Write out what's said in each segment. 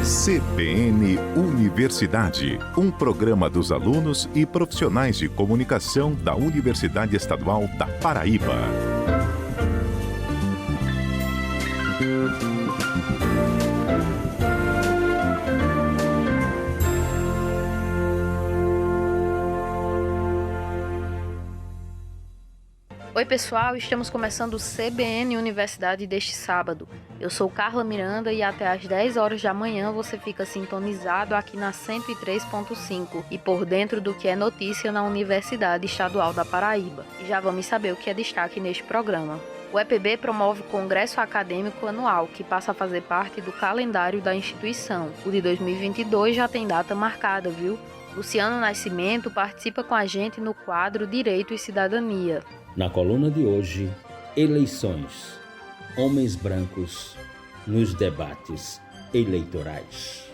CBN Universidade, um programa dos alunos e profissionais de comunicação da Universidade Estadual da Paraíba. Oi pessoal, estamos começando o CBN Universidade deste sábado. Eu sou Carla Miranda e até às 10 horas da manhã você fica sintonizado aqui na 103.5 e por dentro do que é notícia na Universidade Estadual da Paraíba. E já vamos saber o que é destaque neste programa. O EPB promove o Congresso Acadêmico Anual, que passa a fazer parte do calendário da instituição. O de 2022 já tem data marcada, viu? Luciano Nascimento participa com a gente no quadro Direito e Cidadania. Na coluna de hoje, eleições, homens brancos nos debates eleitorais.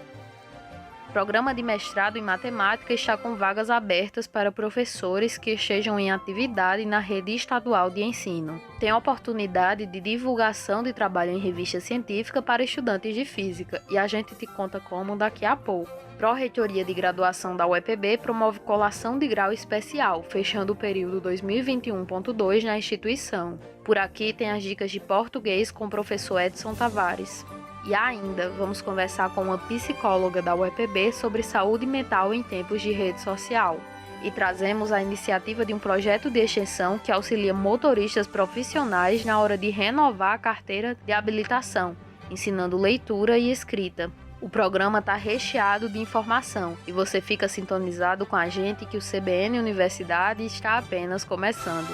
O programa de mestrado em matemática está com vagas abertas para professores que estejam em atividade na rede estadual de ensino. Tem a oportunidade de divulgação de trabalho em revista científica para estudantes de física e a gente te conta como daqui a pouco. Pró-Reitoria de Graduação da UEPB promove colação de grau especial, fechando o período 2021.2 na instituição. Por aqui tem as dicas de português com o professor Edson Tavares. E ainda vamos conversar com uma psicóloga da UEPB sobre saúde mental em tempos de rede social. E trazemos a iniciativa de um projeto de extensão que auxilia motoristas profissionais na hora de renovar a carteira de habilitação, ensinando leitura e escrita. O programa está recheado de informação e você fica sintonizado com a gente que o CBN Universidade está apenas começando.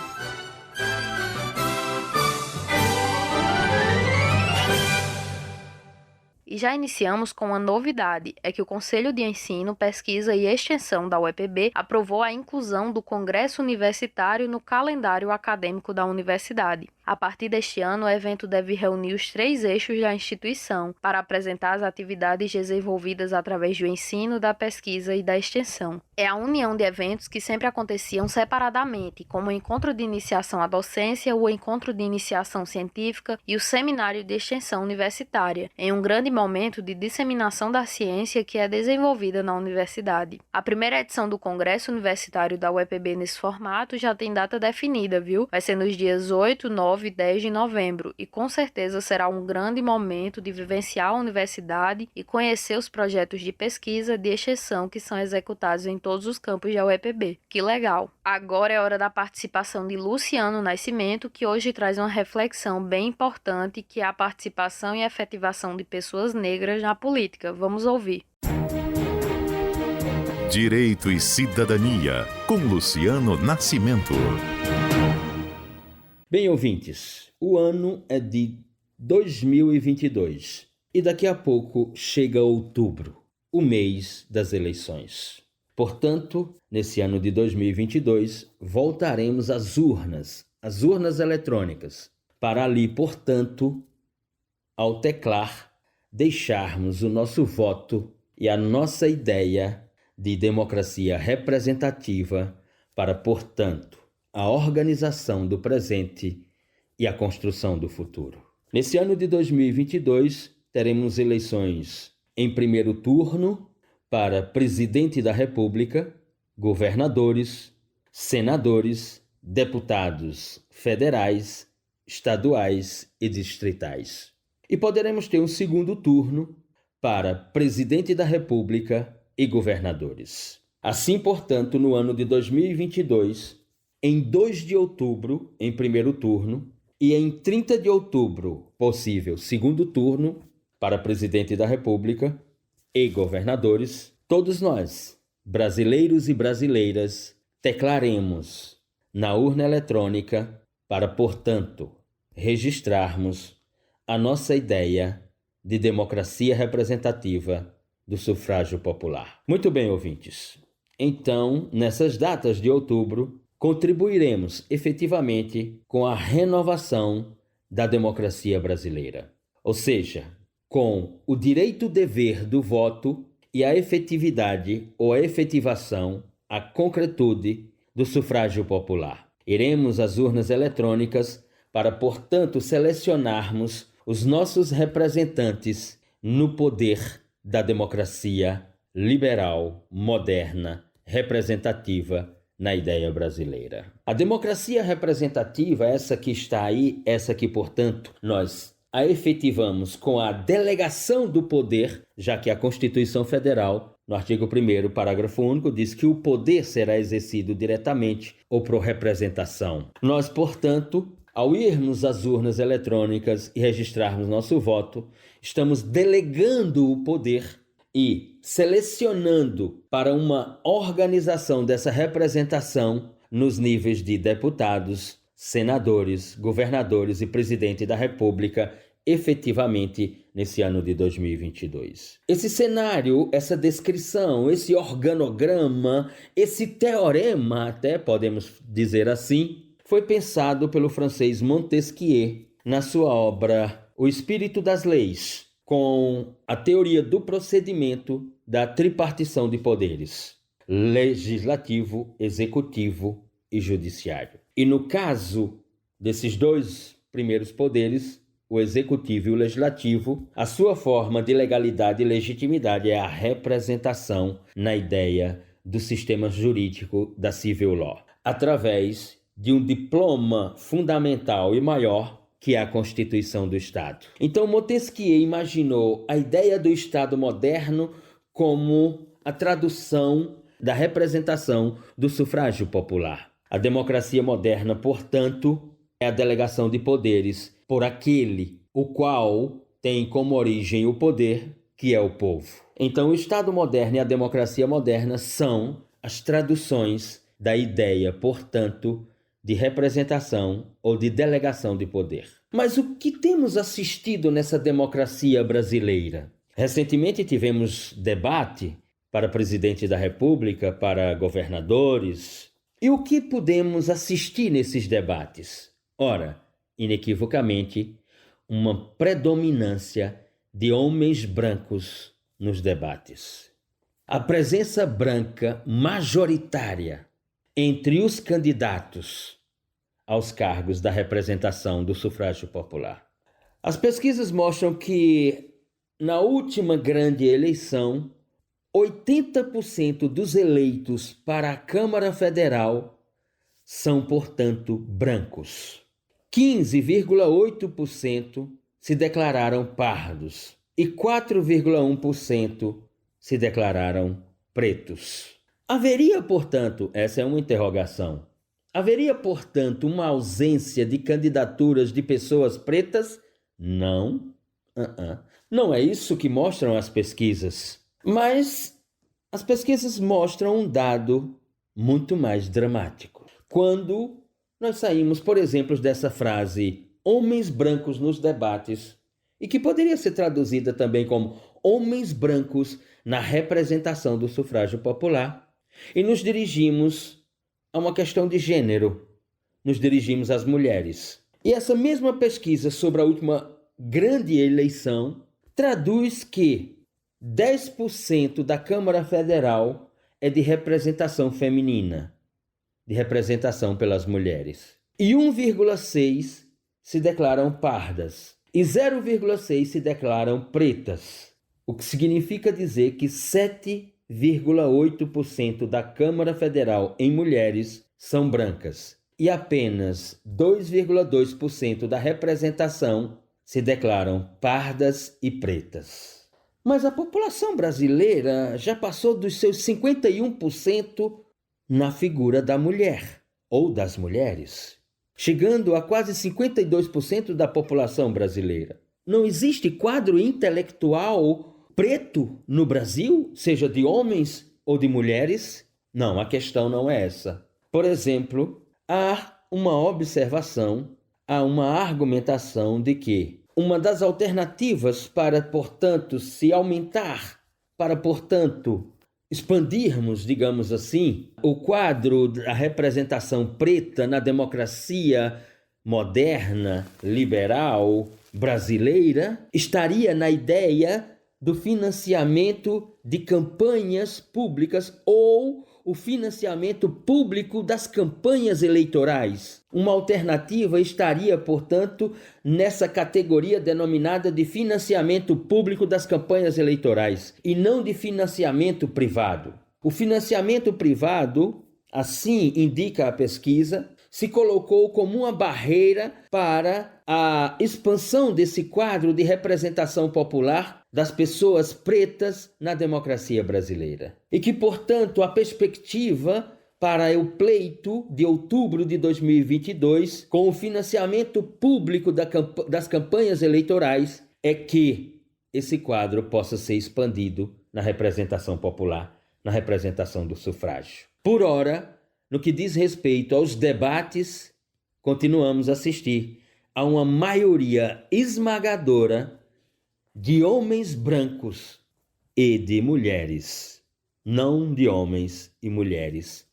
E já iniciamos com uma novidade, é que o Conselho de Ensino, Pesquisa e Extensão da UEPB aprovou a inclusão do Congresso Universitário no calendário acadêmico da universidade. A partir deste ano, o evento deve reunir os 3 eixos da instituição para apresentar as atividades desenvolvidas através do ensino, da pesquisa e da extensão. É a união de eventos que sempre aconteciam separadamente, como o Encontro de Iniciação à Docência, o Encontro de Iniciação Científica e o Seminário de Extensão Universitária, em um grande momento de disseminação da ciência que é desenvolvida na universidade. A primeira edição do Congresso Universitário da UEPB nesse formato já tem data definida, viu? Vai ser nos dias 8, 9 e 10 de novembro e com certeza será um grande momento de vivenciar a universidade e conhecer os projetos de pesquisa de extensão que são executados em todos os campos da UEPB. Que legal! Agora é hora da participação de Luciano Nascimento, que hoje traz uma reflexão bem importante, que é a participação e efetivação de pessoas negras na política. Vamos ouvir. Direito e Cidadania, com Luciano Nascimento. Bem, ouvintes, o ano é de 2022 e daqui a pouco chega outubro, o mês das eleições. Portanto, nesse ano de 2022, voltaremos às urnas eletrônicas, para ali, portanto, ao teclar, deixarmos o nosso voto e a nossa ideia de democracia representativa para, portanto, a organização do presente e a construção do futuro. Nesse ano de 2022, teremos eleições em primeiro turno para presidente da República, governadores, senadores, deputados federais, estaduais e distritais. E poderemos ter um segundo turno para presidente da República e governadores. Assim, portanto, no ano de 2022, em 2 de outubro, em primeiro turno, e em 30 de outubro, possível segundo turno, para presidente da República e governadores, todos nós, brasileiros e brasileiras, teclaremos na urna eletrônica para, portanto, registrarmos a nossa ideia de democracia representativa do sufrágio popular. Muito bem, ouvintes. Então, nessas datas de outubro, contribuiremos efetivamente com a renovação da democracia brasileira. Ou seja, com o direito-dever do voto e a efetividade ou a efetivação, a concretude do sufrágio popular. Iremos às urnas eletrônicas para, portanto, selecionarmos os nossos representantes no poder da democracia liberal, moderna, representativa na ideia brasileira. A democracia representativa, essa que está aí, essa que, portanto, nós a efetivamos com a delegação do poder, já que a Constituição Federal, no artigo 1º, parágrafo único, diz que o poder será exercido diretamente ou por representação. Nós, portanto, ao irmos às urnas eletrônicas e registrarmos nosso voto, estamos delegando o poder e selecionando para uma organização dessa representação nos níveis de deputados, senadores, governadores e presidente da República, efetivamente nesse ano de 2022. Esse cenário, essa descrição, esse organograma, esse teorema, até podemos dizer assim, foi pensado pelo francês Montesquieu na sua obra O Espírito das Leis, com a teoria do procedimento da tripartição de poderes: legislativo, executivo e judiciário. E no caso desses dois primeiros poderes, o executivo e o legislativo, a sua forma de legalidade e legitimidade é a representação na ideia do sistema jurídico da civil law, através de um diploma fundamental e maior, que é a Constituição do Estado. Então Montesquieu imaginou a ideia do Estado moderno como a tradução da representação do sufrágio popular. A democracia moderna, portanto, é a delegação de poderes por aquele o qual tem como origem o poder, que é o povo. Então, o Estado moderno e a democracia moderna são as traduções da ideia, portanto, de representação ou de delegação de poder. Mas o que temos assistido nessa democracia brasileira? Recentemente tivemos debate para presidente da República, para governadores. E o que podemos assistir nesses debates? Ora, inequivocamente, uma predominância de homens brancos nos debates. A presença branca majoritária entre os candidatos aos cargos da representação do sufrágio popular. As pesquisas mostram que, na última grande eleição, 80% dos eleitos para a Câmara Federal são, portanto, brancos. 15,8% se declararam pardos e 4,1% se declararam pretos. Haveria, portanto, essa é uma interrogação, haveria, portanto, uma ausência de candidaturas de pessoas pretas? Não. Não é isso que mostram as pesquisas. Mas as pesquisas mostram um dado muito mais dramático. Quando nós saímos, por exemplo, dessa frase homens brancos nos debates, e que poderia ser traduzida também como homens brancos na representação do sufrágio popular, e nos dirigimos a uma questão de gênero, nos dirigimos às mulheres. E essa mesma pesquisa sobre a última grande eleição traduz que 10% da Câmara Federal é de representação feminina, de representação pelas mulheres. E 1,6% se declaram pardas e 0,6% se declaram pretas, o que significa dizer que 7,8% da Câmara Federal em mulheres são brancas e apenas 2,2% da representação se declaram pardas e pretas. Mas a população brasileira já passou dos seus 51% na figura da mulher ou das mulheres, chegando a quase 52% da população brasileira. Não existe quadro intelectual preto no Brasil, seja de homens ou de mulheres? Não, a questão não é essa. Por exemplo, há uma observação, há uma argumentação de que uma das alternativas para, portanto, se aumentar, para, portanto, expandirmos, digamos assim, o quadro da representação preta na democracia moderna, liberal, brasileira, estaria na ideia do financiamento de campanhas públicas ou o financiamento público das campanhas eleitorais. Uma alternativa estaria, portanto, nessa categoria denominada de financiamento público das campanhas eleitorais e não de financiamento privado. O financiamento privado, assim indica a pesquisa, se colocou como uma barreira para a expansão desse quadro de representação popular das pessoas pretas na democracia brasileira. E que, portanto, a perspectiva para o pleito de outubro de 2022, com o financiamento público das campanhas eleitorais, é que esse quadro possa ser expandido na representação popular, na representação do sufrágio. Por ora, no que diz respeito aos debates, continuamos a assistir a uma maioria esmagadora de homens brancos e de mulheres, não de homens e mulheres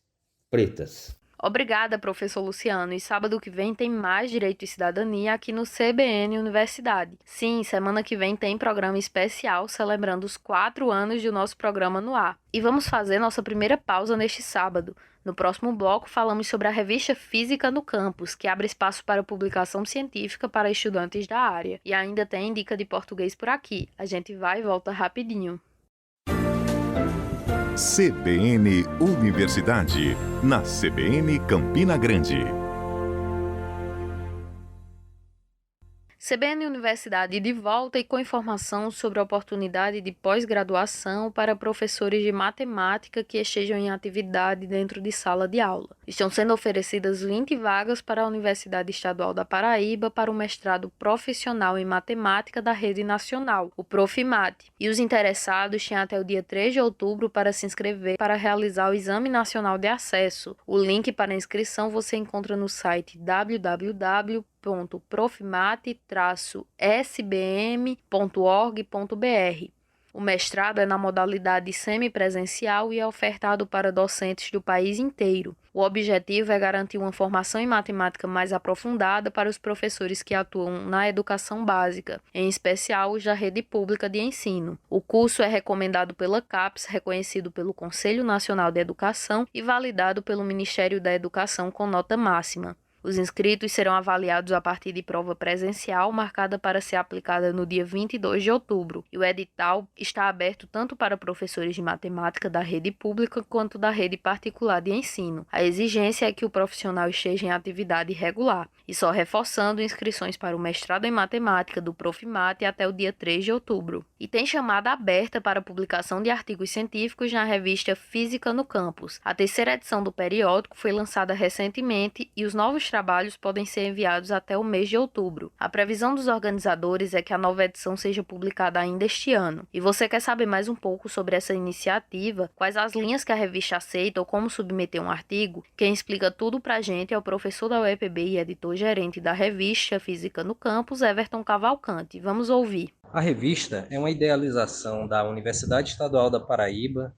pretas. Obrigada, professor Luciano. E sábado que vem tem mais Direito e Cidadania aqui no CBN Universidade. Sim, semana que vem tem programa especial celebrando os 4 anos do nosso programa no ar. E vamos fazer nossa primeira pausa neste sábado. No próximo bloco, falamos sobre a revista Física no Campus, que abre espaço para publicação científica para estudantes da área. E ainda tem dica de português por aqui. A gente vai e volta rapidinho. CBN Universidade, na CBN Campina Grande. CBN Universidade de volta e com informação sobre a oportunidade de pós-graduação para professores de matemática que estejam em atividade dentro de sala de aula. Estão sendo oferecidas 20 vagas para a Universidade Estadual da Paraíba para o mestrado profissional em matemática da Rede Nacional, o Profimate. E os interessados têm até o dia 3 de outubro para se inscrever para realizar o Exame Nacional de Acesso. O link para a inscrição você encontra no site www.profimate-sbm.org.br. O mestrado é na modalidade semipresencial e é ofertado para docentes do país inteiro. O objetivo é garantir uma formação em matemática mais aprofundada para os professores que atuam na educação básica, em especial os da rede pública de ensino. O curso é recomendado pela CAPES, reconhecido pelo Conselho Nacional de Educação e validado pelo Ministério da Educação com nota máxima. Os inscritos serão avaliados a partir de prova presencial marcada para ser aplicada no dia 22 de outubro. E o edital está aberto tanto para professores de matemática da rede pública quanto da rede particular de ensino. A exigência é que o profissional esteja em atividade regular. E só reforçando, inscrições para o mestrado em matemática do Profimate até o dia 3 de outubro. E tem chamada aberta para publicação de artigos científicos na revista Física no Campus. A 3ª edição do periódico foi lançada recentemente e os novos trabalhos podem ser enviados até o mês de outubro. A previsão dos organizadores é que a nova edição seja publicada ainda este ano. E você quer saber mais um pouco sobre essa iniciativa, quais as linhas que a revista aceita ou como submeter um artigo? Quem explica tudo pra gente é o professor da UEPB e editor-gerente da revista Física no Campus, Everton Cavalcante. Vamos ouvir. A revista é uma idealização da Universidade Estadual da Paraíba,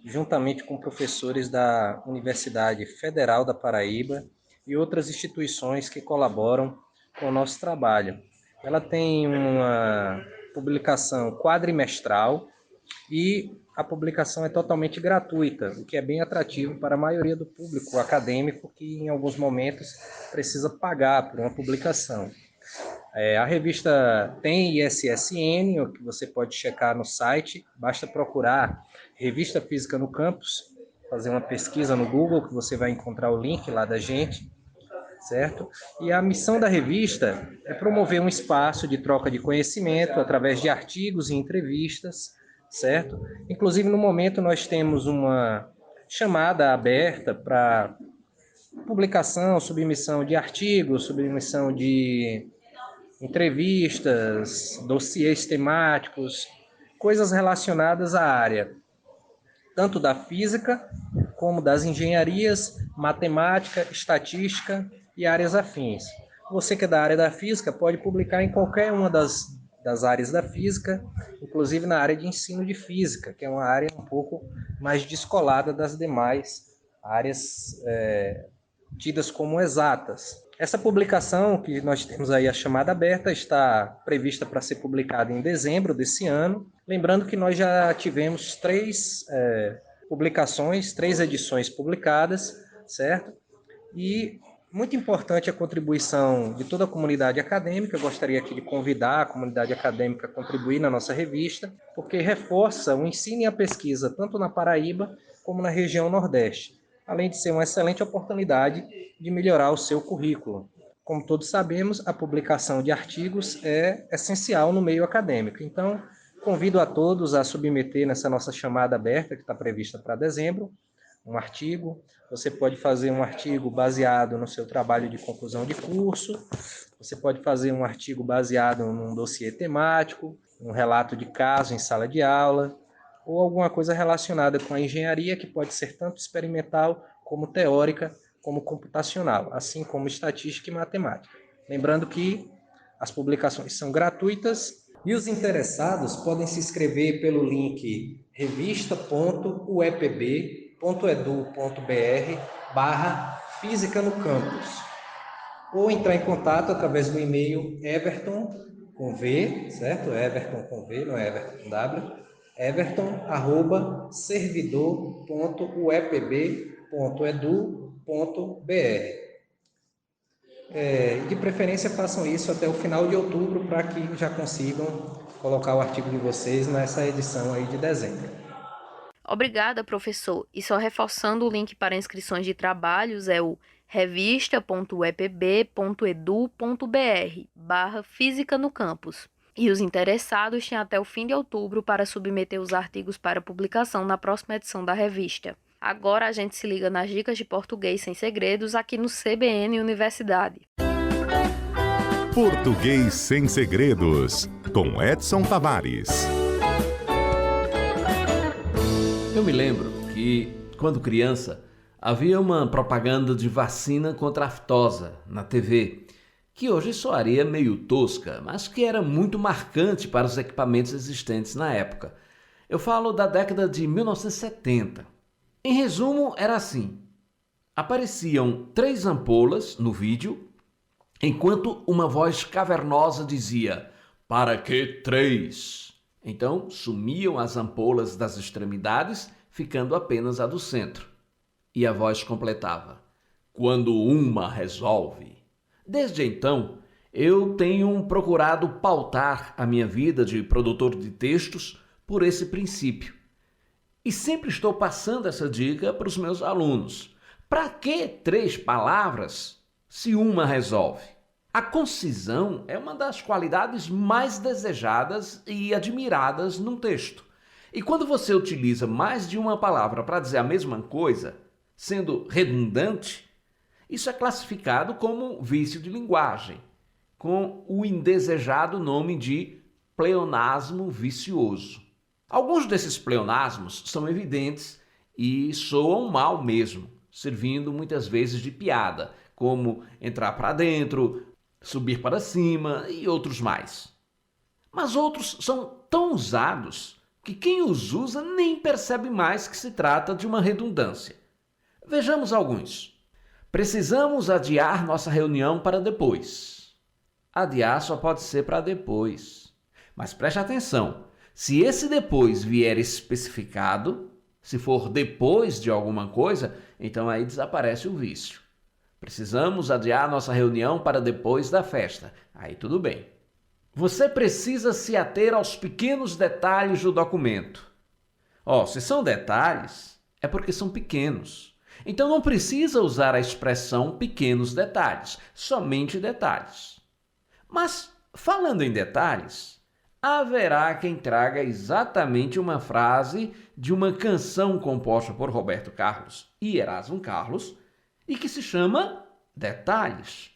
juntamente com professores da Universidade Federal da Paraíba e outras instituições que colaboram com o nosso trabalho. Ela tem uma publicação quadrimestral e a publicação é totalmente gratuita, o que é bem atrativo para a maioria do público acadêmico que em alguns momentos precisa pagar por uma publicação. A revista tem ISSN, o que você pode checar no site, basta procurar Revista Física no Campus, fazer uma pesquisa no Google que você vai encontrar o link lá da gente, certo? E a missão da revista é promover um espaço de troca de conhecimento através de artigos e entrevistas, certo? Inclusive, no momento, nós temos uma chamada aberta para publicação, submissão de artigos, submissão de entrevistas, dossiês temáticos, coisas relacionadas à área, tanto da física como das engenharias, matemática, estatística e áreas afins. Você que é da área da física pode publicar em qualquer uma das áreas da física, inclusive na área de ensino de física, que é uma área um pouco mais descolada das demais áreas tidas como exatas. Essa publicação que nós temos aí, a chamada aberta, está prevista para ser publicada em dezembro desse ano. Lembrando que nós já tivemos 3 publicações, 3 edições publicadas, certo? E muito importante a contribuição de toda a comunidade acadêmica. Eu gostaria aqui de convidar a comunidade acadêmica a contribuir na nossa revista, porque reforça o ensino e a pesquisa tanto na Paraíba como na região Nordeste, além de ser uma excelente oportunidade de melhorar o seu currículo. Como todos sabemos, a publicação de artigos é essencial no meio acadêmico. Então, convido a todos a submeter nessa nossa chamada aberta, que está prevista para dezembro, um artigo. Você pode fazer um artigo baseado no seu trabalho de conclusão de curso, você pode fazer um artigo baseado num dossiê temático, um relato de caso em sala de aula, ou alguma coisa relacionada com a engenharia, que pode ser tanto experimental como teórica, como computacional, assim como estatística e matemática. Lembrando que as publicações são gratuitas e os interessados podem se inscrever pelo link revista.uepb.edu.br/Física no Campus, ou entrar em contato através do e-mail Everton com V, certo? Everton com V, não é Everton com W, everton@servidor.uepb.edu.br. De preferência, façam isso até o final de outubro, para que já consigam colocar o artigo de vocês nessa edição aí de dezembro. Obrigada, professor. E só reforçando, o link para inscrições de trabalhos é o revista.uepb.edu.br/Física no Campus. E os interessados têm até o fim de outubro para submeter os artigos para publicação na próxima edição da revista. Agora a gente se liga nas dicas de português sem segredos aqui no CBN Universidade. Português sem segredos, com Edson Tavares. Eu me lembro que, quando criança, havia uma propaganda de vacina contra a aftosa na TV, que hoje soaria meio tosca, mas que era muito marcante para os equipamentos existentes na época. Eu falo da década de 1970. Em resumo, era assim: apareciam 3 ampolas no vídeo, enquanto uma voz cavernosa dizia: "Para que 3?" Então sumiam as ampolas das extremidades, ficando apenas a do centro. E a voz completava: "Quando uma resolve." Desde então, eu tenho procurado pautar a minha vida de produtor de textos por esse princípio. E sempre estou passando essa dica para os meus alunos. Para que 3 palavras se uma resolve? A concisão é uma das qualidades mais desejadas e admiradas num texto. E quando você utiliza mais de uma palavra para dizer a mesma coisa, sendo redundante, isso é classificado como vício de linguagem, com o indesejado nome de pleonasmo vicioso. Alguns desses pleonasmos são evidentes e soam mal mesmo, servindo muitas vezes de piada, como entrar para dentro, subir para cima e outros mais. Mas outros são tão usados que quem os usa nem percebe mais que se trata de uma redundância. Vejamos alguns. Precisamos adiar nossa reunião para depois. Adiar só pode ser para depois. Mas preste atenção. Se esse depois vier especificado, se for depois de alguma coisa, então aí desaparece o vício. Precisamos adiar nossa reunião para depois da festa. Aí tudo bem. Você precisa se ater aos pequenos detalhes do documento. Se são detalhes, é porque são pequenos. Então não precisa usar a expressão pequenos detalhes, somente detalhes. Mas, falando em detalhes, haverá quem traga exatamente uma frase de uma canção composta por Roberto Carlos e Erasmo Carlos e que se chama Detalhes,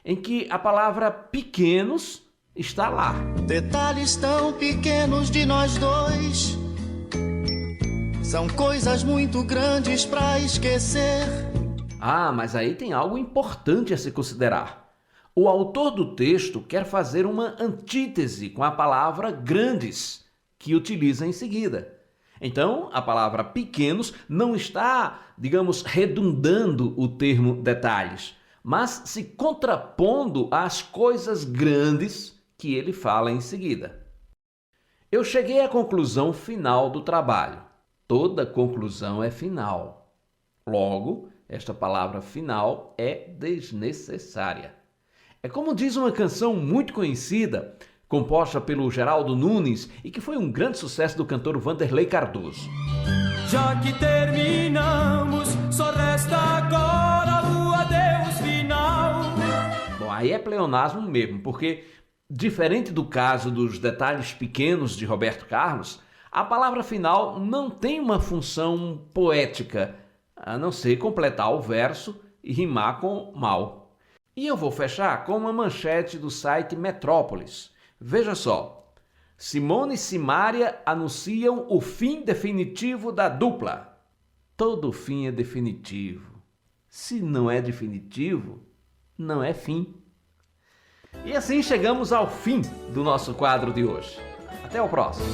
em que a palavra pequenos está lá. Detalhes tão pequenos de nós dois, são coisas muito grandes para esquecer. Mas aí tem algo importante a se considerar. O autor do texto quer fazer uma antítese com a palavra grandes, que utiliza em seguida. Então, a palavra pequenos não está, redundando o termo detalhes, mas se contrapondo às coisas grandes que ele fala em seguida. Eu cheguei à conclusão final do trabalho. Toda conclusão é final. Logo, esta palavra final é desnecessária. É como diz uma canção muito conhecida, composta pelo Geraldo Nunes e que foi um grande sucesso do cantor Vanderlei Cardoso. Já que terminamos, só resta agora o adeus final. Bom, aí é pleonasmo mesmo, porque, diferente do caso dos detalhes pequenos de Roberto Carlos, a palavra final não tem uma função poética, a não ser completar o verso e rimar com mal. E eu vou fechar com uma manchete do site Metrópolis. Veja só. Simone e Simária anunciam o fim definitivo da dupla. Todo fim é definitivo. Se não é definitivo, não é fim. E assim chegamos ao fim do nosso quadro de hoje. Até o próximo.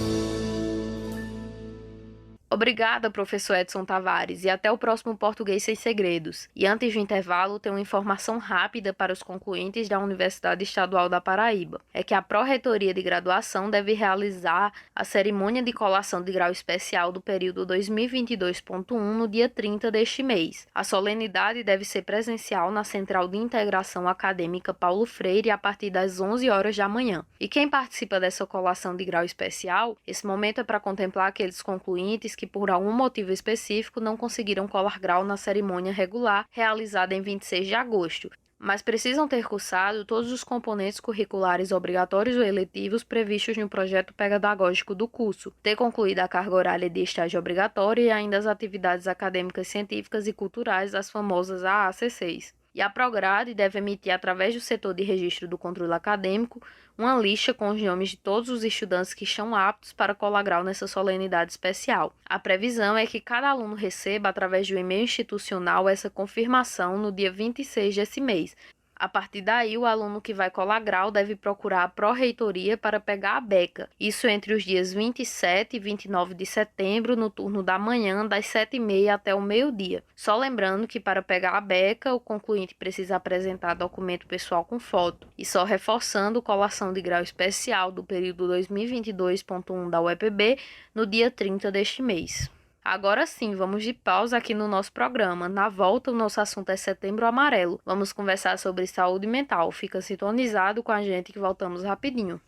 Obrigada, professor Edson Tavares, e até o próximo Português Sem Segredos. E antes do intervalo, tem uma informação rápida para os concluintes da Universidade Estadual da Paraíba. É que a Pró-Reitoria de Graduação deve realizar a cerimônia de colação de grau especial do período 2022.1 no dia 30 deste mês. A solenidade deve ser presencial na Central de Integração Acadêmica Paulo Freire a partir das 11 horas da manhã. E quem participa dessa colação de grau especial, esse momento é para contemplar aqueles concluintes que por algum motivo específico não conseguiram colar grau na cerimônia regular realizada em 26 de agosto, mas precisam ter cursado todos os componentes curriculares obrigatórios ou eletivos previstos no projeto pedagógico do curso, ter concluído a carga horária de estágio obrigatório e ainda as atividades acadêmicas, científicas e culturais, as famosas AAC6. E a Prograde deve emitir, através do setor de registro do controle acadêmico, uma lista com os nomes de todos os estudantes que estão aptos para colar grau nessa solenidade especial. A previsão é que cada aluno receba, através do e-mail institucional, essa confirmação no dia 26 desse mês. A partir daí, o aluno que vai colar grau deve procurar a Pró-Reitoria para pegar a beca. Isso entre os dias 27 e 29 de setembro, no turno da manhã, das 7h30 até o meio-dia. Só lembrando que para pegar a beca, o concluinte precisa apresentar documento pessoal com foto. E só reforçando, colação de grau especial do período 2022.1 da UEPB no dia 30 deste mês. Agora sim, vamos de pausa aqui no nosso programa. Na volta, o nosso assunto é Setembro Amarelo. Vamos conversar sobre saúde mental. Fica sintonizado com a gente que voltamos rapidinho.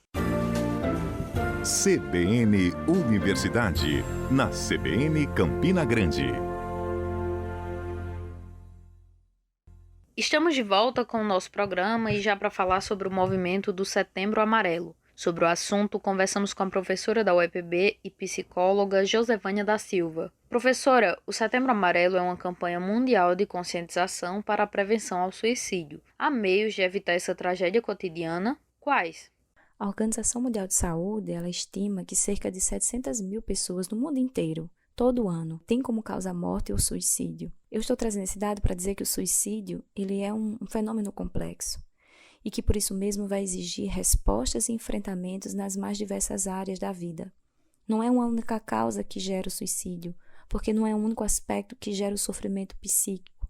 CBN Universidade, na CBN Campina Grande. Estamos de volta com o nosso programa e já para falar sobre o movimento do Setembro Amarelo. Sobre o assunto, conversamos com a professora da UEPB e psicóloga Josevânia da Silva. Professora, o Setembro Amarelo é uma campanha mundial de conscientização para a prevenção ao suicídio. Há meios de evitar essa tragédia cotidiana? Quais? A Organização Mundial de Saúde, ela estima que cerca de 700 mil pessoas no mundo inteiro, todo ano, tem como causa a morte ou suicídio. Eu estou trazendo esse dado para dizer que o suicídio ele é um fenômeno complexo e que por isso mesmo vai exigir respostas e enfrentamentos nas mais diversas áreas da vida. Não é uma única causa que gera o suicídio, porque não é um único aspecto que gera o sofrimento psíquico.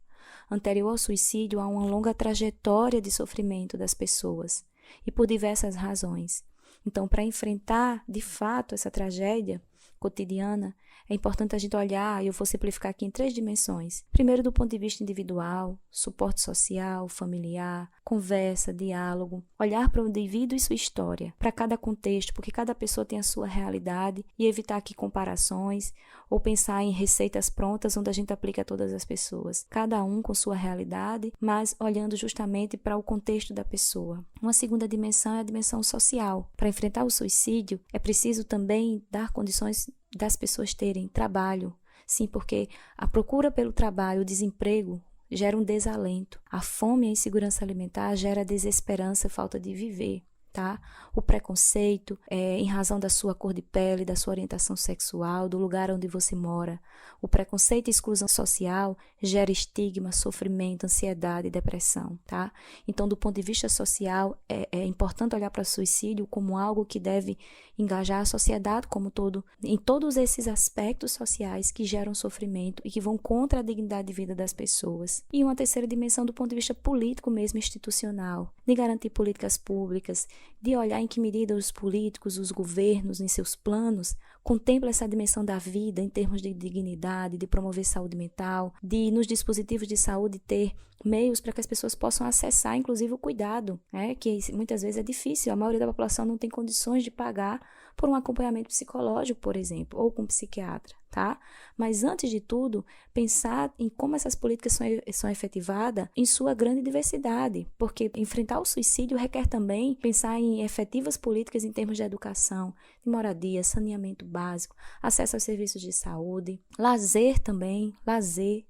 Anterior ao suicídio, há uma longa trajetória de sofrimento das pessoas, e por diversas razões. Então, para enfrentar, de fato, essa tragédia cotidiana, é importante a gente olhar, e eu vou simplificar aqui em 3 dimensões. Primeiro, do ponto de vista individual, suporte social, familiar, conversa, diálogo, olhar para o indivíduo e sua história, para cada contexto, porque cada pessoa tem a sua realidade, e evitar aqui comparações, ou pensar em receitas prontas onde a gente aplica a todas as pessoas. Cada um com sua realidade, mas olhando justamente para o contexto da pessoa. Uma segunda dimensão é a dimensão social. Para enfrentar o suicídio, é preciso também dar condições das pessoas terem trabalho. Sim, porque a procura pelo trabalho, o desemprego, gera um desalento. A fome e a insegurança alimentar gera desesperança, falta de viver. Tá? O preconceito em razão da sua cor de pele, da sua orientação sexual, do lugar onde você mora. O preconceito e exclusão social gera estigma, sofrimento, ansiedade e depressão. Tá? Então, do ponto de vista social, é importante olhar para o suicídio como algo que deve engajar a sociedade como todo, em todos esses aspectos sociais que geram sofrimento e que vão contra a dignidade de vida das pessoas. E uma terceira dimensão do ponto de vista político mesmo, institucional, de garantir políticas públicas, de olhar em que medida os políticos, os governos, em seus planos, contemplam essa dimensão da vida em termos de dignidade, de promover saúde mental, de nos dispositivos de saúde ter meios para que as pessoas possam acessar, inclusive, o cuidado, né? Que muitas vezes é difícil, a maioria da população não tem condições de pagar por um acompanhamento psicológico, por exemplo, ou com um psiquiatra, tá? Mas, antes de tudo, pensar em como essas políticas são efetivadas em sua grande diversidade, porque enfrentar o suicídio requer também pensar em efetivas políticas em termos de educação, de moradia, saneamento básico, acesso aos serviços de saúde, lazer também,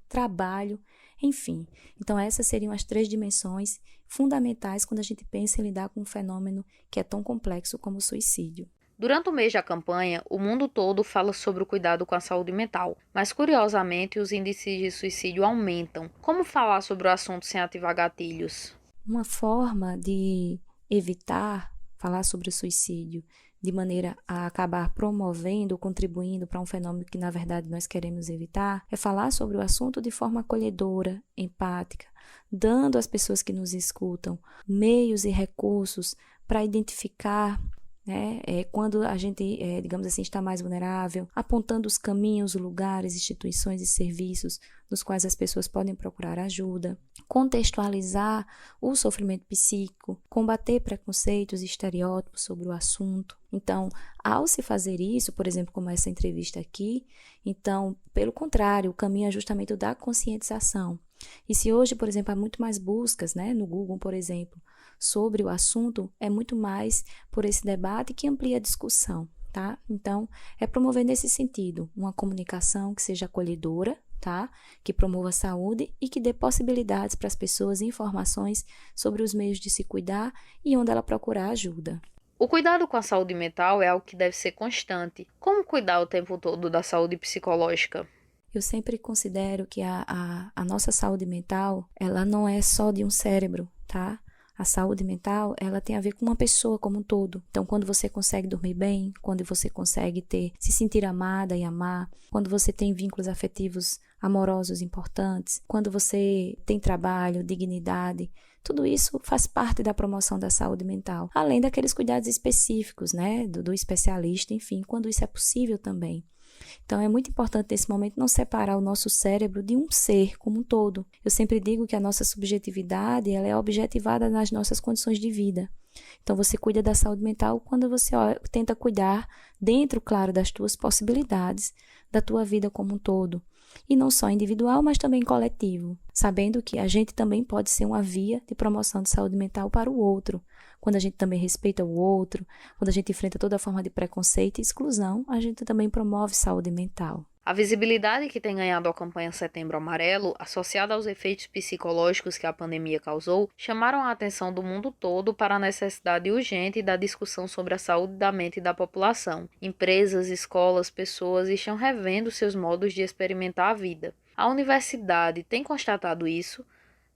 trabalho, enfim. Então, essas seriam as 3 dimensões fundamentais quando a gente pensa em lidar com um fenômeno que é tão complexo como o suicídio. Durante o mês da campanha, o mundo todo fala sobre o cuidado com a saúde mental, mas curiosamente os índices de suicídio aumentam. Como falar sobre o assunto sem ativar gatilhos? Uma forma de evitar falar sobre o suicídio de maneira a acabar promovendo ou contribuindo para um fenômeno que, na verdade, nós queremos evitar, é falar sobre o assunto de forma acolhedora, empática, dando às pessoas que nos escutam meios e recursos para identificar, né, quando a gente, digamos assim, está mais vulnerável, apontando os caminhos, lugares, instituições e serviços nos quais as pessoas podem procurar ajuda, contextualizar o sofrimento psíquico, combater preconceitos e estereótipos sobre o assunto. Então, ao se fazer isso, por exemplo, como essa entrevista aqui, então, pelo contrário, o caminho é justamente o da conscientização. E se hoje, por exemplo, há muito mais buscas, né, no Google, por exemplo, sobre o assunto, é muito mais por esse debate que amplia a discussão, tá? Então, é promover nesse sentido uma comunicação que seja acolhedora, tá? Que promova a saúde e que dê possibilidades para as pessoas e informações sobre os meios de se cuidar e onde ela procurar ajuda. O cuidado com a saúde mental é algo que deve ser constante. Como cuidar o tempo todo da saúde psicológica? Eu sempre considero que a nossa saúde mental, ela não é só de um cérebro, tá? A saúde mental, ela tem a ver com uma pessoa como um todo. Então, quando você consegue dormir bem, quando você consegue se sentir amada e amar, quando você tem vínculos afetivos amorosos importantes, quando você tem trabalho, dignidade, tudo isso faz parte da promoção da saúde mental. Além daqueles cuidados específicos, né, do especialista, enfim, quando isso é possível também. Então, é muito importante nesse momento não separar o nosso cérebro de um ser como um todo. Eu sempre digo que a nossa subjetividade ela é objetivada nas nossas condições de vida. Então, você cuida da saúde mental quando você tenta cuidar dentro, claro, das tuas possibilidades, da tua vida como um todo. E não só individual, mas também coletivo. Sabendo que a gente também pode ser uma via de promoção de saúde mental para o outro. Quando a gente também respeita o outro, quando a gente enfrenta toda forma de preconceito e exclusão, a gente também promove saúde mental. A visibilidade que tem ganhado a campanha Setembro Amarelo, associada aos efeitos psicológicos que a pandemia causou, chamaram a atenção do mundo todo para a necessidade urgente da discussão sobre a saúde da mente da população. Empresas, escolas, pessoas estão revendo seus modos de experimentar a vida. A universidade tem constatado isso,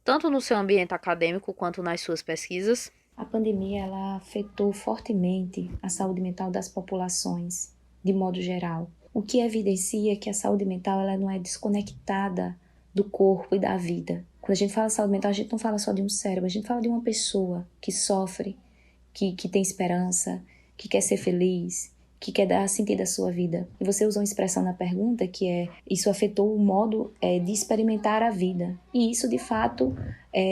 tanto no seu ambiente acadêmico quanto nas suas pesquisas. A pandemia ela afetou fortemente a saúde mental das populações, de modo geral. O que evidencia que a saúde mental ela não é desconectada do corpo e da vida. Quando a gente fala saúde mental, a gente não fala só de um cérebro, a gente fala de uma pessoa que sofre, que tem esperança, que quer ser feliz, que quer dar sentido à sua vida. E você usou uma expressão na pergunta que isso afetou o modo de experimentar a vida. E isso, de fato,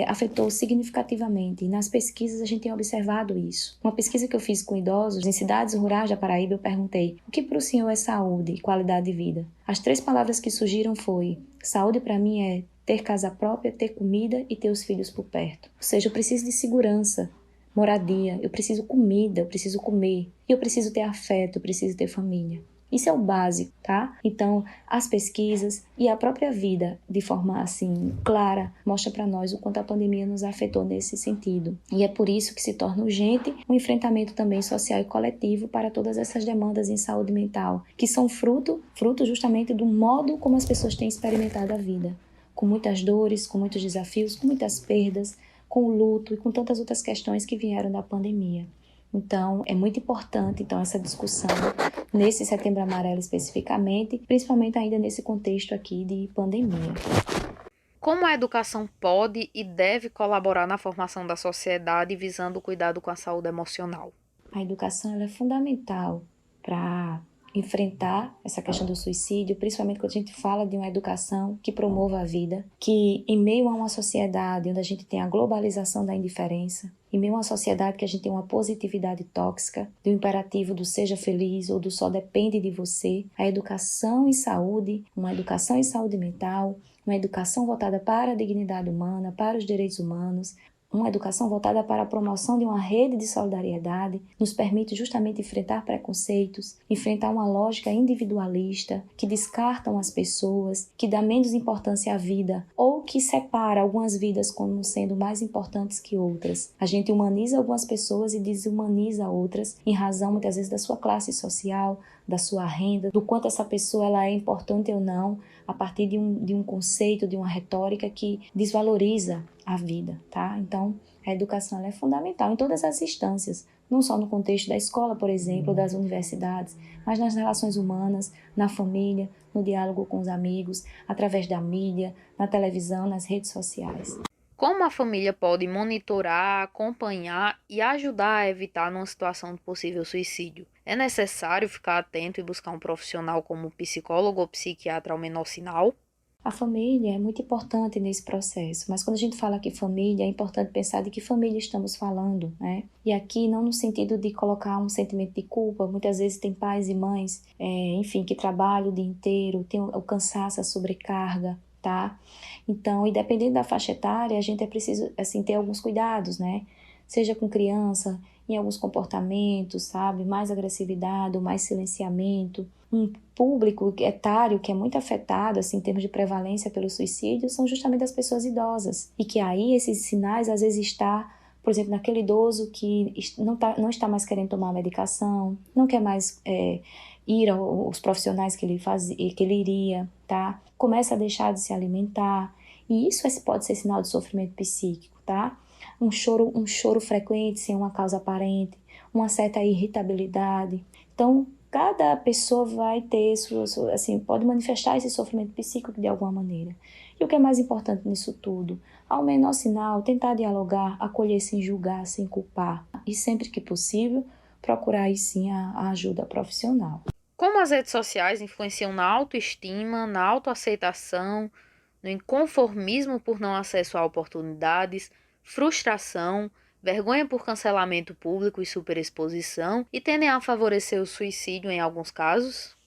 afetou significativamente. E nas pesquisas a gente tem observado isso. Uma pesquisa que eu fiz com idosos em cidades rurais da Paraíba, eu perguntei: o que para o senhor é saúde e qualidade de vida? As 3 palavras que surgiram foi: saúde para mim é ter casa própria, ter comida e ter os filhos por perto. Ou seja, eu preciso de segurança, moradia, eu preciso comida, eu preciso comer, e eu preciso ter afeto, eu preciso ter família. Isso é o básico, tá? Então, as pesquisas e a própria vida, de forma assim clara, mostra para nós o quanto a pandemia nos afetou nesse sentido. E é por isso que se torna urgente um enfrentamento também social e coletivo para todas essas demandas em saúde mental, que são fruto justamente do modo como as pessoas têm experimentado a vida, com muitas dores, com muitos desafios, com muitas perdas, com o luto e com tantas outras questões que vieram da pandemia. Então, é muito importante essa discussão nesse Setembro Amarelo especificamente, principalmente ainda nesse contexto aqui de pandemia. Como a educação pode e deve colaborar na formação da sociedade visando o cuidado com a saúde emocional? A educação ela é fundamental para enfrentar essa questão do suicídio, principalmente quando a gente fala de uma educação que promova a vida, que em meio a uma sociedade onde a gente tem a globalização da indiferença, em meio a uma sociedade que a gente tem uma positividade tóxica, do imperativo do seja feliz ou do só depende de você, a educação em saúde, uma educação em saúde mental, uma educação voltada para a dignidade humana, para os direitos humanos, uma educação voltada para a promoção de uma rede de solidariedade, nos permite justamente enfrentar preconceitos, enfrentar uma lógica individualista que descartam as pessoas, que dá menos importância à vida ou que separa algumas vidas como sendo mais importantes que outras. A gente humaniza algumas pessoas e desumaniza outras em razão muitas vezes da sua classe social, da sua renda, do quanto essa pessoa ela é importante ou não, a partir de um conceito, de uma retórica que desvaloriza a vida, tá? Então, a educação ela é fundamental em todas as instâncias, não só no contexto da escola, por exemplo, das universidades, mas nas relações humanas, na família, no diálogo com os amigos, através da mídia, na televisão, nas redes sociais. Como a família pode monitorar, acompanhar e ajudar a evitar numa situação de possível suicídio? É necessário ficar atento e buscar um profissional como psicólogo ou psiquiatra ao menor sinal? A família é muito importante nesse processo, mas quando a gente fala que família, é importante pensar de que família estamos falando, né? E aqui não no sentido de colocar um sentimento de culpa, muitas vezes tem pais e mães, enfim, que trabalham o dia inteiro, tem o cansaço, a sobrecarga, tá? Então, independente da faixa etária, a gente é preciso, assim, ter alguns cuidados, né? Seja com criança, em alguns comportamentos, sabe? Mais agressividade, mais silenciamento. Um público etário que é muito afetado, assim, em termos de prevalência pelo suicídio, são justamente as pessoas idosas. E que aí esses sinais, às vezes, está, por exemplo, naquele idoso que não está mais querendo tomar a medicação, não quer mais ir aos profissionais que ele iria, tá? Começa a deixar de se alimentar. E isso pode ser sinal de sofrimento psíquico, tá? Um choro frequente sem uma causa aparente, uma certa irritabilidade. Então, cada pessoa vai ter, assim, pode manifestar esse sofrimento psíquico de alguma maneira. E o que é mais importante nisso tudo? Ao menor sinal, tentar dialogar, acolher sem julgar, sem culpar. E sempre que possível, procurar aí sim a ajuda profissional. Como as redes sociais influenciam na autoestima, na autoaceitação, no inconformismo por não acesso a oportunidades, frustração, vergonha por cancelamento público e superexposição e tendem a favorecer o suicídio em alguns casos?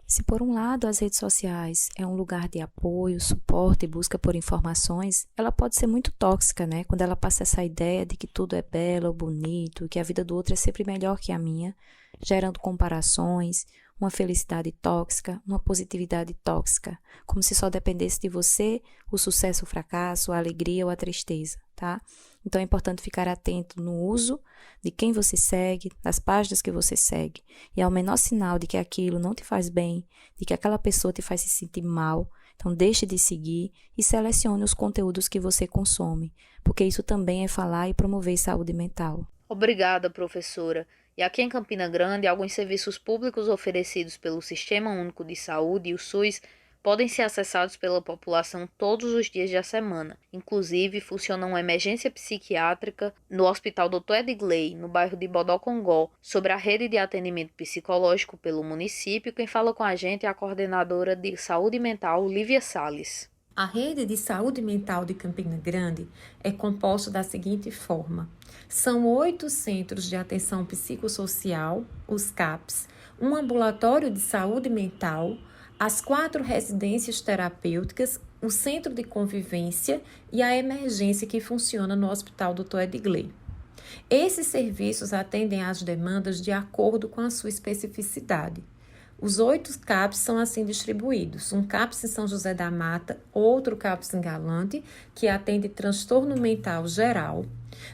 Se por um lado as redes sociais é um lugar de apoio, suporte e busca por informações, ela pode ser muito tóxica, né? Quando ela passa essa ideia de que tudo é belo ou bonito, que a vida do outro é sempre melhor que a minha, gerando comparações, uma felicidade tóxica, uma positividade tóxica, como se só dependesse de você o sucesso, o fracasso, a alegria ou a tristeza, tá? Então é importante ficar atento no uso de quem você segue, das páginas que você segue, e ao menor sinal de que aquilo não te faz bem, de que aquela pessoa te faz se sentir mal, então deixe de seguir e selecione os conteúdos que você consome, porque isso também é falar e promover saúde mental. Obrigada, professora. E aqui em Campina Grande, alguns serviços públicos oferecidos pelo Sistema Único de Saúde e o SUS podem ser acessados pela população todos os dias da semana. Inclusive, funciona uma emergência psiquiátrica no Hospital Dr. Edgley, no bairro de Bodocongó, sobre a rede de atendimento psicológico pelo município. Quem fala com a gente é a coordenadora de saúde mental, Lívia Salles. A rede de saúde mental de Campina Grande é composta da seguinte forma. São 8 centros de atenção psicossocial, os CAPs, um ambulatório de saúde mental, as 4 residências terapêuticas, o centro de convivência e a emergência que funciona no Hospital Dr. Edgley. Esses serviços atendem às demandas de acordo com a sua especificidade. Os 8 CAPs são assim distribuídos. Um CAPS em São José da Mata, outro CAPS em Galante, que atende transtorno mental geral.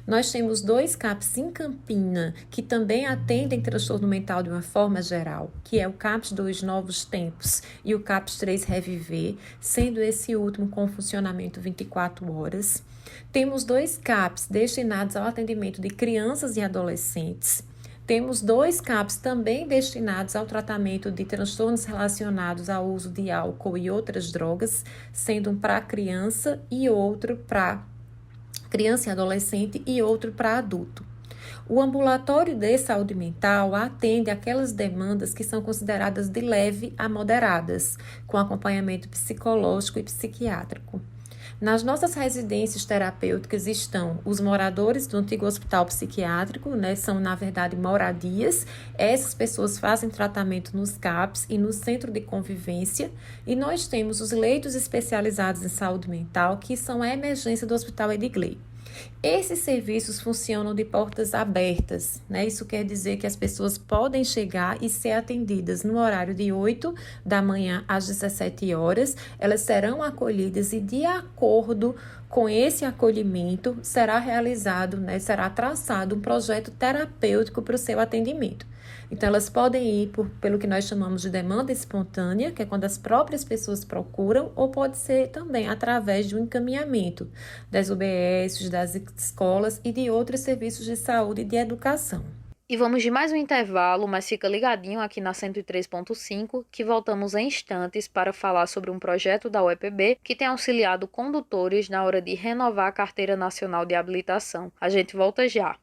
Nós temos 2 CAPs em Campina, que também atendem transtorno mental de uma forma geral, que é o CAPS 2 Novos Tempos e o CAPS 3 Reviver, sendo esse último com funcionamento 24 horas. Temos 2 CAPs destinados ao atendimento de crianças e adolescentes. Temos 2 CAPs também destinados ao tratamento de transtornos relacionados ao uso de álcool e outras drogas, sendo um para criança e outro para criança e adolescente e outro para adulto. O ambulatório de saúde mental atende aquelas demandas que são consideradas de leve a moderadas, com acompanhamento psicológico e psiquiátrico. Nas nossas residências terapêuticas estão os moradores do antigo hospital psiquiátrico, são na verdade moradias. Essas pessoas fazem tratamento nos CAPs e no centro de convivência. E nós temos os leitos especializados em saúde mental, que são a emergência do Hospital Edgley. Esses serviços funcionam de portas abertas, Isso quer dizer que as pessoas podem chegar e ser atendidas no horário de 8 da manhã às 17 horas. Elas serão acolhidas e, de acordo com esse acolhimento, será realizado, será traçado um projeto terapêutico para o seu atendimento. Então, elas podem ir pelo que nós chamamos de demanda espontânea, que é quando as próprias pessoas procuram, ou pode ser também através de um encaminhamento das UBSs, das escolas e de outros serviços de saúde e de educação. E vamos de mais um intervalo, mas fica ligadinho aqui na 103.5, que voltamos em instantes para falar sobre um projeto da UEPB que tem auxiliado condutores na hora de renovar a Carteira Nacional de Habilitação. A gente volta já.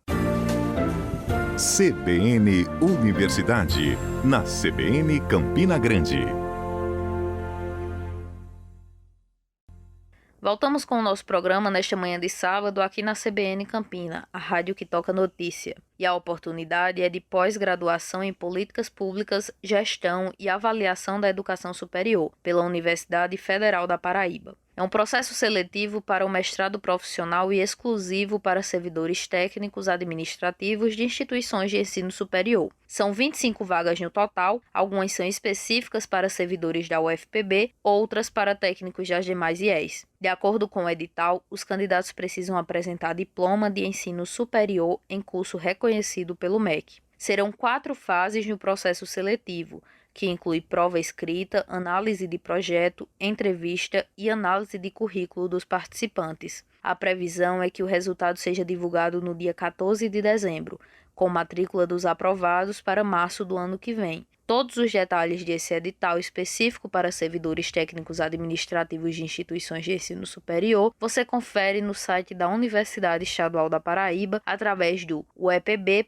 CBN Universidade, na CBN Campina Grande. Voltamos com o nosso programa nesta manhã de sábado aqui na CBN Campina, a rádio que toca notícia. E a oportunidade é de pós-graduação em Políticas Públicas, Gestão e Avaliação da Educação Superior, pela Universidade Federal da Paraíba. É um processo seletivo para o mestrado profissional e exclusivo para servidores técnicos administrativos de instituições de ensino superior. São 25 vagas no total, algumas são específicas para servidores da UFPB, outras para técnicos das demais IES. De acordo com o edital, os candidatos precisam apresentar diploma de ensino superior em curso reconhecido pelo MEC. Serão 4 fases no processo seletivo, que inclui prova escrita, análise de projeto, entrevista e análise de currículo dos participantes. A previsão é que o resultado seja divulgado no dia 14 de dezembro, com matrícula dos aprovados para março do ano que vem. Todos os detalhes desse edital específico para servidores técnicos administrativos de instituições de ensino superior você confere no site da Universidade Estadual da Paraíba através do uepb.edu.br.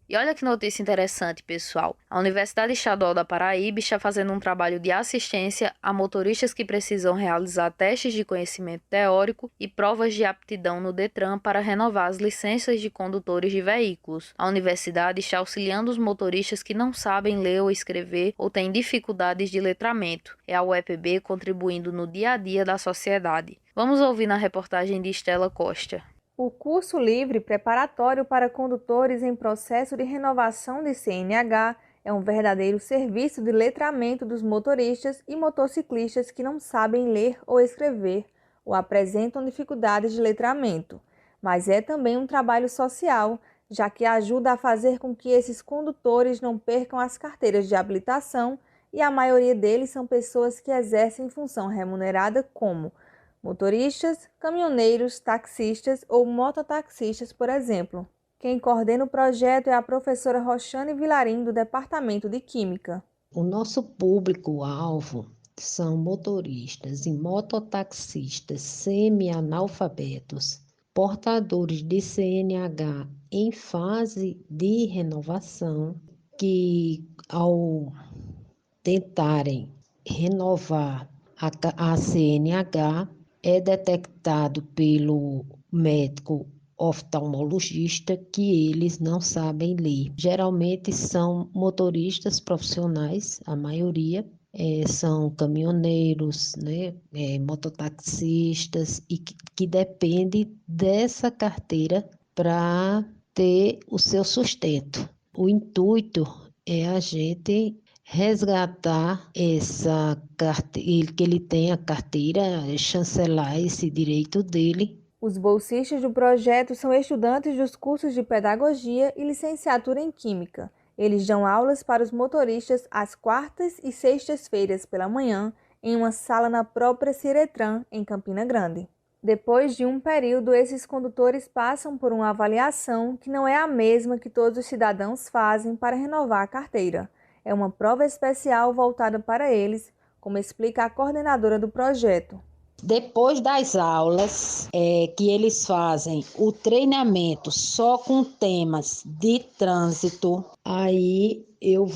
E olha que notícia interessante, pessoal. A Universidade Estadual da Paraíba está fazendo um trabalho de assistência a motoristas que precisam realizar testes de conhecimento teórico e provas de aptidão no DETRAN para renovar as licenças de condutores de veículos. A universidade está auxiliando os motoristas que não sabem ler ou escrever ou têm dificuldades de letramento. É a UEPB contribuindo no dia a dia da sociedade. Vamos ouvir na reportagem de Estela Costa. O curso livre preparatório para condutores em processo de renovação de CNH é um verdadeiro serviço de letramento dos motoristas e motociclistas que não sabem ler ou escrever ou apresentam dificuldades de letramento, mas é também um trabalho social, já que ajuda a fazer com que esses condutores não percam as carteiras de habilitação e a maioria deles são pessoas que exercem função remunerada como motoristas, caminhoneiros, taxistas ou mototaxistas, por exemplo. Quem coordena o projeto é a professora Roxane Vilarim, do Departamento de Química. O nosso público-alvo são motoristas e mototaxistas semi-analfabetos, portadores de CNH em fase de renovação, que ao tentarem renovar a CNH, é detectado pelo médico oftalmologista que eles não sabem ler. Geralmente são motoristas profissionais, a maioria, são caminhoneiros, mototaxistas, e que dependem dessa carteira para ter o seu sustento. O intuito é a gente resgatar essa carteira, que ele tenha a carteira, chancelar esse direito dele. Os bolsistas do projeto são estudantes dos cursos de pedagogia e licenciatura em química. Eles dão aulas para os motoristas às quartas e sextas-feiras pela manhã em uma sala na própria Ciretran, em Campina Grande. Depois de um período, esses condutores passam por uma avaliação que não é a mesma que todos os cidadãos fazem para renovar a carteira. É uma prova especial voltada para eles, como explica a coordenadora do projeto. Depois das aulas que eles fazem o treinamento só com temas de trânsito, aí eu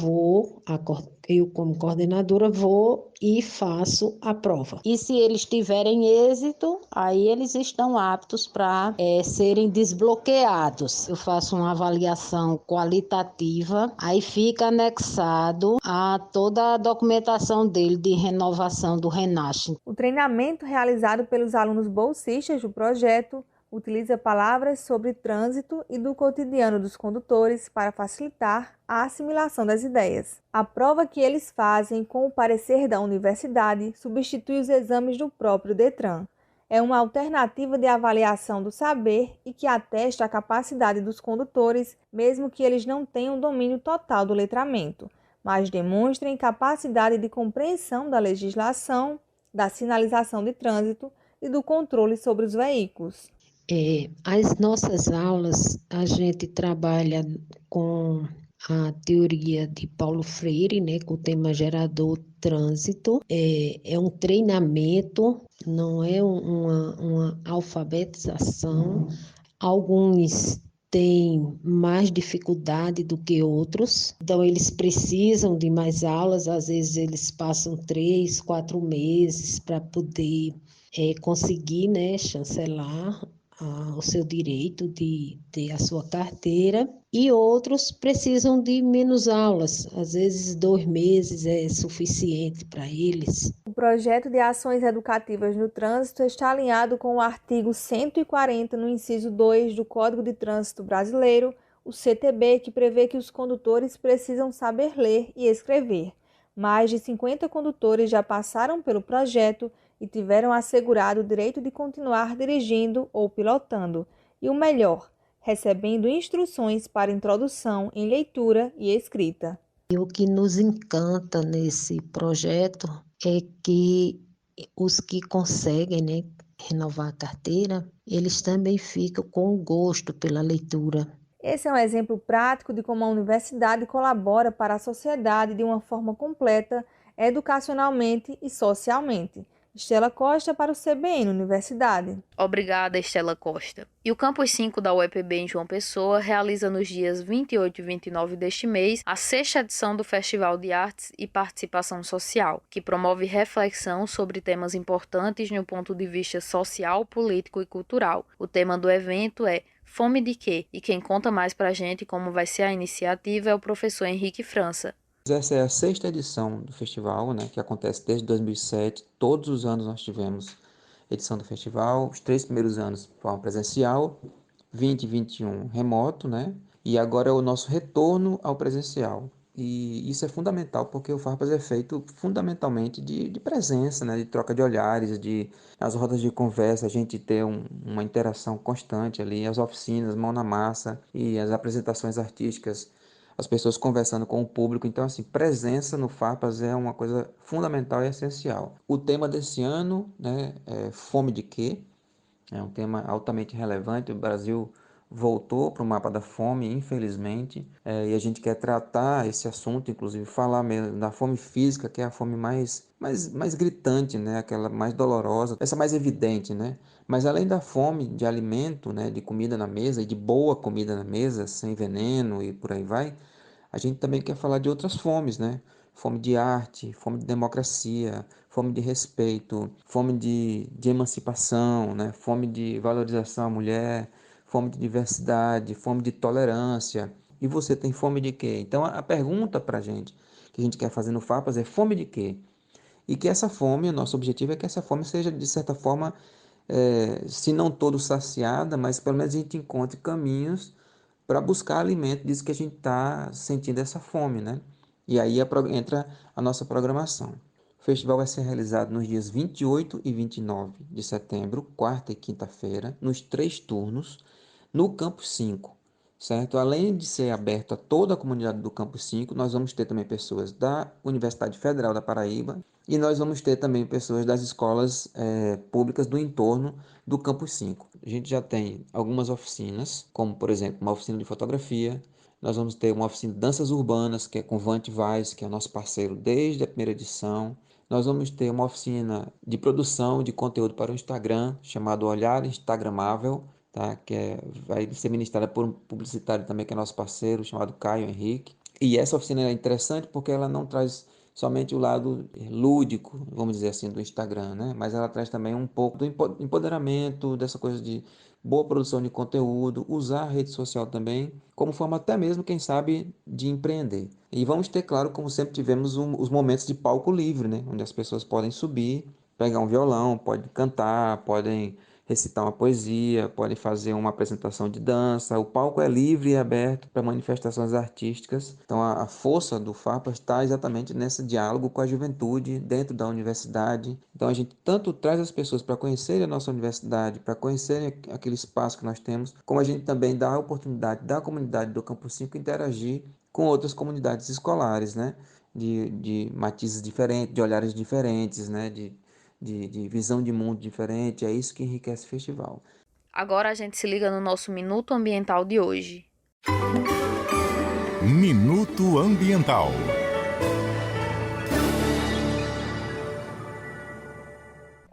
como coordenadora vou e faço a prova. E se eles tiverem êxito, aí eles estão aptos para serem desbloqueados. Eu faço uma avaliação qualitativa, aí fica anexado a toda a documentação dele de renovação do RENASH. O treinamento realizado pelos alunos bolsistas do projeto utiliza palavras sobre trânsito e do cotidiano dos condutores para facilitar a assimilação das ideias. A prova que eles fazem com o parecer da universidade substitui os exames do próprio Detran. É uma alternativa de avaliação do saber e que atesta a capacidade dos condutores, mesmo que eles não tenham domínio total do letramento, mas demonstrem capacidade de compreensão da legislação, da sinalização de trânsito e do controle sobre os veículos. As nossas aulas, a gente trabalha com a teoria de Paulo Freire, né, com o tema gerador trânsito. É um treinamento, não é uma alfabetização. Alguns têm mais dificuldade do que outros, então eles precisam de mais aulas, às vezes eles passam 3, 4 meses para poder conseguir, né, chancelar o seu direito de ter a sua carteira, e outros precisam de menos aulas, às vezes 2 meses é suficiente para eles. O projeto de ações educativas no trânsito está alinhado com o artigo 140 no inciso 2 do Código de Trânsito Brasileiro, o CTB, que prevê que os condutores precisam saber ler e escrever. Mais de 50 condutores já passaram pelo projeto e tiveram assegurado o direito de continuar dirigindo ou pilotando. E o melhor, recebendo instruções para introdução em leitura e escrita. E o que nos encanta nesse projeto é que os que conseguem, né, renovar a carteira, eles também ficam com gosto pela leitura. Esse é um exemplo prático de como a universidade colabora para a sociedade de uma forma completa, educacionalmente e socialmente. Estela Costa para o CBN Universidade. Obrigada, Estela Costa. E o Campus 5 da UEPB em João Pessoa realiza nos dias 28 e 29 deste mês a 6ª edição do Festival de Artes e Participação Social, que promove reflexão sobre temas importantes no ponto de vista social, político e cultural. O tema do evento é Fome de quê? E quem conta mais pra gente como vai ser a iniciativa é o professor Henrique França. Essa é a 6ª edição do festival, né, que acontece desde 2007. Todos os anos nós tivemos edição do festival. Os 3 primeiros anos de forma presencial, 20 e 21 remoto, né? E agora é o nosso retorno ao presencial. E isso é fundamental porque o Farpas é feito fundamentalmente de presença, né, de troca de olhares, as rodas de conversa, a gente ter uma interação constante ali, as oficinas, mão na massa e as apresentações artísticas, as pessoas conversando com o público. Então, assim, presença no Farpas é uma coisa fundamental e essencial. O tema desse ano, né, é Fome de quê? É um tema altamente relevante. O Brasil voltou para o mapa da fome, infelizmente, e a gente quer tratar esse assunto, inclusive falar mesmo da fome física, que é a fome mais gritante, né? Aquela mais dolorosa, essa mais evidente, né? Mas além da fome de alimento, né? De comida na mesa e de boa comida na mesa, sem veneno e por aí vai, a gente também quer falar de outras fomes, né? Fome de arte, fome de democracia, fome de respeito, fome de emancipação, né? Fome de valorização à mulher, fome de diversidade, fome de tolerância. E você tem fome de quê? Então a pergunta para a gente, que a gente quer fazer no FAPAS é fome de quê? E que essa fome, o nosso objetivo é que essa fome seja, de certa forma, se não todo saciada, mas pelo menos a gente encontre caminhos para buscar alimento disso que a gente está sentindo essa fome, né? E aí entra a nossa programação. O festival vai ser realizado nos dias 28 e 29 de setembro, quarta e quinta-feira, nos 3 turnos, no Campus 5, certo? Além de ser aberto a toda a comunidade do Campus 5, nós vamos ter também pessoas da Universidade Federal da Paraíba e nós vamos ter também pessoas das escolas públicas do entorno do Campus 5. A gente já tem algumas oficinas, como por exemplo uma oficina de fotografia. Nós vamos ter uma oficina de danças urbanas, que é com Vante Vaz, que é o nosso parceiro desde a primeira edição. Nós vamos ter uma oficina de produção de conteúdo para o Instagram, chamado Olhar Instagramável, tá? Vai ser ministrada por um publicitário também, que é nosso parceiro, chamado Caio Henrique. E essa oficina é interessante porque ela não traz somente o lado lúdico, vamos dizer assim, do Instagram, né? Mas ela traz também um pouco do empoderamento, dessa coisa de boa produção de conteúdo, usar a rede social também, como forma até mesmo, quem sabe, de empreender. E vamos ter, claro, como sempre tivemos, os momentos de palco livre, né? Onde as pessoas podem subir, pegar um violão, podem cantar, podem recitar uma poesia, podem fazer uma apresentação de dança. O palco é livre e aberto para manifestações artísticas. Então a força do FAPA está exatamente nesse diálogo com a juventude dentro da universidade. Então a gente tanto traz as pessoas para conhecerem a nossa universidade, para conhecerem aquele espaço que nós temos, como a gente também dá a oportunidade da comunidade do Campus 5 interagir com outras comunidades escolares, né? De matizes diferentes, de olhares diferentes, né? De visão de mundo diferente. É isso que enriquece o festival. Agora a gente se liga no nosso Minuto Ambiental de hoje. Minuto Ambiental.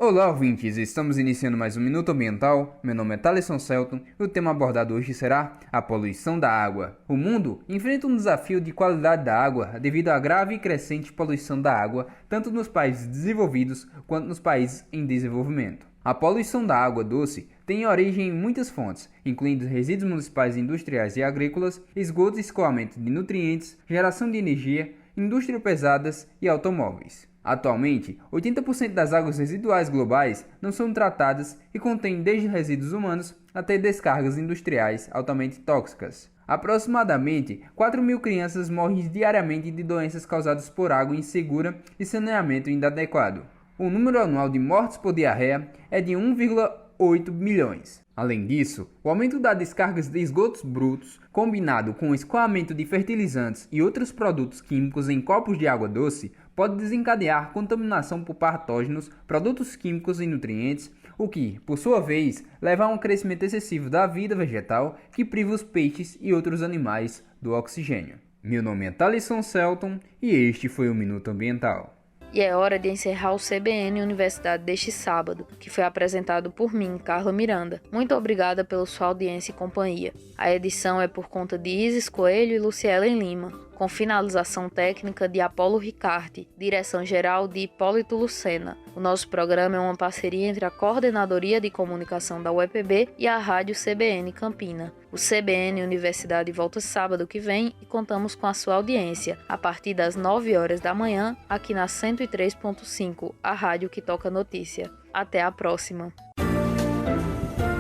Olá, ouvintes! Estamos iniciando mais um Minuto Ambiental. Meu nome é Thaleson Celton e o tema abordado hoje será a poluição da água. O mundo enfrenta um desafio de qualidade da água devido à grave e crescente poluição da água, tanto nos países desenvolvidos quanto nos países em desenvolvimento. A poluição da água doce tem origem em muitas fontes, incluindo resíduos municipais industriais e agrícolas, esgotos e escoamento de nutrientes, geração de energia, indústria pesadas e automóveis. Atualmente, 80% das águas residuais globais não são tratadas e contêm desde resíduos humanos até descargas industriais altamente tóxicas. Aproximadamente 4.000 crianças morrem diariamente de doenças causadas por água insegura e saneamento inadequado. O número anual de mortes por diarreia é de 1,8 milhões. Além disso, o aumento das descargas de esgotos brutos, combinado com o escoamento de fertilizantes e outros produtos químicos em copos de água doce, pode desencadear contaminação por patógenos, produtos químicos e nutrientes, o que, por sua vez, leva a um crescimento excessivo da vida vegetal que priva os peixes e outros animais do oxigênio. Meu nome é Thaleson Celton e este foi o Minuto Ambiental. E é hora de encerrar o CBN Universidade deste sábado, que foi apresentado por mim, Carla Miranda. Muito obrigada pela sua audiência e companhia. A edição é por conta de Isis Coelho e Lucielen Lima, com finalização técnica de Apolo Ricarte, direção-geral de Hipólito Lucena. O nosso programa é uma parceria entre a Coordenadoria de Comunicação da UEPB e a Rádio CBN Campina. O CBN Universidade volta sábado que vem e contamos com a sua audiência, a partir das 9 horas da manhã, aqui na 103.5, a rádio que toca notícia. Até a próxima!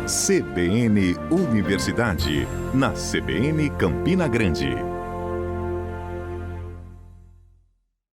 CBN Universidade, na CBN Campina Grande.